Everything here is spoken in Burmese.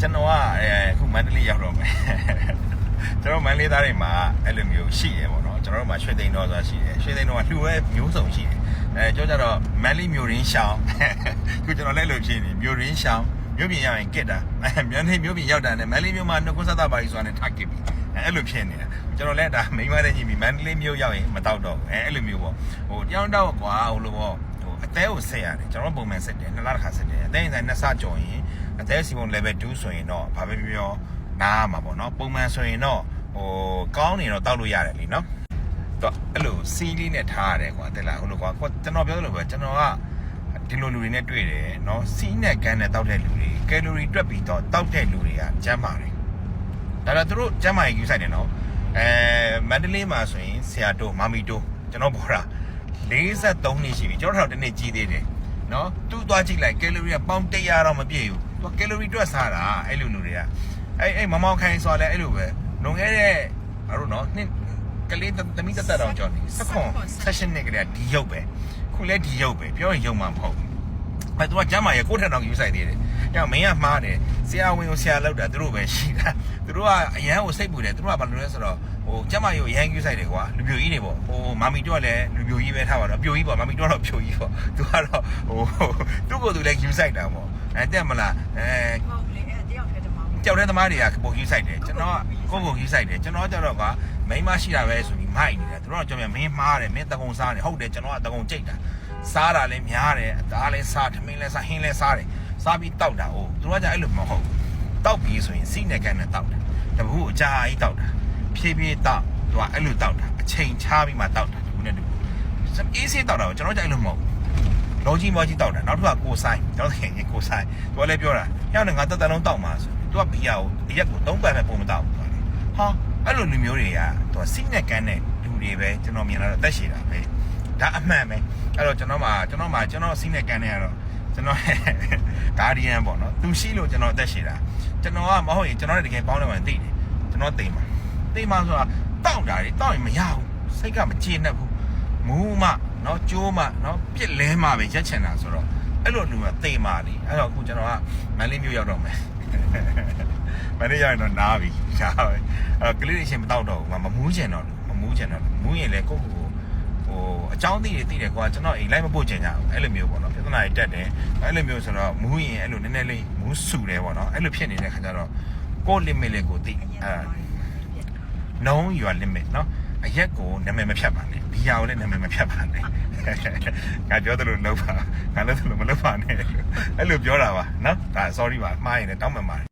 ကျွန်တော်ကခုမန္တလေးရောက်တော့မယ်ကျွန်တော်မန္တလေးသားတွေမှာအဲ့လိုမျိုးရှိတယ်ပေါ့နော်ကျွန်တော်တို့မှာရွှေသိန်းတော်ဆိုတာရှိတယ်ရွှေသိန်းတော်ကလှူရဲမျိုးစုံရှိတယ်ကြောကြတော့မန္တလေးမျိုးရင်းရှောင်းခုကျွန်တော်လည်းလို့ဖြစ်နေမျိုးရင်းရှောင်းမျိုးပြင်ရောက်ရင်ကစ်တာမြန်နေမျိုးပြင်ရောက်တာနဲ့မန္တလေးမျိုးမှာနှုတ်ဆက်တာပါကြီးဆိုတာနဲ့ထားကစ်ပြီအဲ့လိုဖြစ်နေတာကျွန်တော်လည်းဒါမိမတဲ့ညီမမန္တလေးမျိုးရောက်ရင်မတောက်တော့အဲ့လိုမျိုးပေါ့ဟိုတယောက်တော့ကွာဟိုလိုပေါ့အသေးကိုဆက်ရတယ်ကျွန်တော်ပုံမှန်ဆက်တယ်နှစ်လတစ်ခါဆက်တယ်အသေးဆိုင်နှစ်ဆကြော်ရင်အသေးစီပုံ level 2ဆိုရင်တော့ဘာပဲပြောနားမှာပေါ့နော်ပုံမှန်ဆိုရင်တော့ဟိုကောင်းနေတော့တောက်လို့ရတယ်လीနော်တော့အဲ့လိုစီးလေးနဲ့ထားရတယ်ကွာတဲ့လားဟိုလိုကွာကျွန်တော်ပြောသလိုပဲကျွန်တော်ကဒီလိုလူတွေနဲ့တွေ့တယ်နော်စီးနဲ့ကန်းနဲ့တောက်တဲ့လူတွေကယ်လိုရီတွက်ပြီးတော့တောက်တဲ့လူတွေကကျန်းမာတယ်ဒါတော့သူတို့ကျန်းမာရေးယူဆိုင်တယ်နော်မန္တလေးမှာဆိုရင်ဆရာတိုမာမီတိုကျွန်တော်ပေါ်တာ43နှစ်ရှိပြီကျွန်တော်တော့တနေ့ကြီးသေးတယ်နော်သူ့သွားကြည့်လိုက်ကယ်လိုရီကပေါင်း100တော့မပြည့်ဘူးသူကယ်လိုရီတွက်စားတာအဲ့လိုလူတွေကအဲ့မမောင်ခိုင်ဆိုလဲအဲ့လိုပဲလွန်ခဲ့တဲ့ဘာလို့နော်နှစ်ကလေးသမီးတက်တော့ကြော်နေ16နှစ်ကလေးဒီရုပ်ပဲခုလဲဒီရုပ်ပဲပြောရင်ရုပ်မှမဟုတ်ဘူးအဲ့သူကကျမ်းမာရဲ့ကိုယ့်ထက်တော့ယူဆိုင်သေးတယ်။ကြောင့်မင်းကမှားတယ်ဆရာဝန်ကိုဆရာလောက်တာသူတို့ပဲရှိတာ။သူတို့ကအရန်ကိုစိတ်ပူတယ်သူတို့ကဘာလို့လဲဆိုတော့ဟိုကျမ်းမာရဲ့အရန်ယူဆိုင်တယ်ကွာလူပြိုကြီးတွေပေါ့။ဟိုမာမီတို့ကလည်းလူပြိုကြီးပဲထားပါတော့ပြိုကြီးပေါ့မာမီတို့ကတော့ပြိုကြီးပေါ့။သူကတော့ဟိုသူ့ကိုယ်သူလည်းယူဆိုင်တာပေါ့။တက်မလားကြောက်တဲ့သမားတွေကပုံယူဆိုင်တယ်ကျွန်တော်ကကိုယူဆိုင်တယ်ကျွန်တော်ကြတော့ကမိန်းမရှိတာပဲဆိုပြီးမိုက်နေတယ်သူတို့ကကြောက်မြမင်းမှားတယ်မင်းတကုံစားတယ်ဟုတ်တယ်ကျွန်တော်ကတကုံကြိတ်တာစားတာလည်းများတယ်အသားလည်းစားထမင်းလည်းစားဟင်းလည်းစားတယ်စားပြီးတောက်တာဟုတ်သူတို့ကအဲ့လိုမဟုတ်တောက်ပြီးဆိုရင်စိနဲ့ကန်နဲ့တောက်တယ်တပူအကြာကြီးတောက်တာဖြည်းဖြည်းတောက်သူကအဲ့လိုတောက်တာအချိန်ချပြီးမှတောက်တာဒီခုနဲ့တူအေးစေးတောက်တာကိုကျွန်တော်ကြိုက်လို့မဟုတ်လောကြီးမောကြီးတောက်တာနောက်တစ်ခါကိုဆိုင်ကျွန်တော်ခင်ကိုဆိုင်သူကလည်းပြောတာရောက်နေငါတက်တလုံးတောက်မှာဆိုသူကဘီယာကိုအရက်ကို3ပတ်ပဲပုံမတောက်ဘူးဟာအဲ့လိုလူမျိုးတွေကသူကစိနဲ့ကန်နဲ့လူတွေပဲကျွန်တော်မြင်လာတော့တက်ရှည်တာပဲဒါအမှန်ပဲအဲ့တော့ကျွန်တော်စိနဲ့ကန်နေရတော့ကျွန်တော်ဂါဒီယန်ပေါ့နော်သူရှိလို့ကျွန်တော်အသက်ရှည်တာကျွန်တော်ကမဟုတ်ရင်ကျွန်တော်လည်းတကယ်ပေါင်းတယ်ဝင်သိတယ်ကျွန်တော်သိမှာဆိုတာတောက်တာတွေတောက်ရင်မရဘူးစိတ်ကမကျေနပ်ဘူးမူးမနော်ကျိုးမနော်ပြစ်လဲမှပဲရက်ချင်တာဆိုတော့အဲ့လိုလူကသိမှာလေအဲ့တော့အခုကျွန်တော်ကမန္တလေးမြို့ရောက်တော့မယ်မန္တလေးရောက်ရင်တော့နားပြီရှားပဲအဲ့ကလေးတွေရှင်မတောက်တော့ဘူးမမူးချင်တော့မူးရင်လေကိုဟိုအကြောင်းသိတယ်ကွာကျွန်တော်အိမ်လိုက်မပို့ချင်ကြဘူးအဲ့လိုမျိုးပေါ့နော်ပြဿနာတွေတက်တယ်အဲ့လိုမျိုးဆိုတော့မူးရင်အဲ့လိုနည်းနည်းလေးမူးဆူတယ်ပေါ့နော်အဲ့လိုဖြစ်နေတဲ့ခါကျတော့ကို limit လေးကိုသိknow your limit နော်အရက်ကိုနာမည်မဖြတ်ပါနဲ့ဘီယာကိုလည်းနာမည်မဖြတ်ပါနဲ့ငါပြောသလိုလုပ်ပါငါလည်းသလိုမလုပ်ပါနဲ့အဲ့လိုပြောတာပါနော်ဒါ sorry ပါမှားရင်လည်းတောင်းပန်ပါတယ်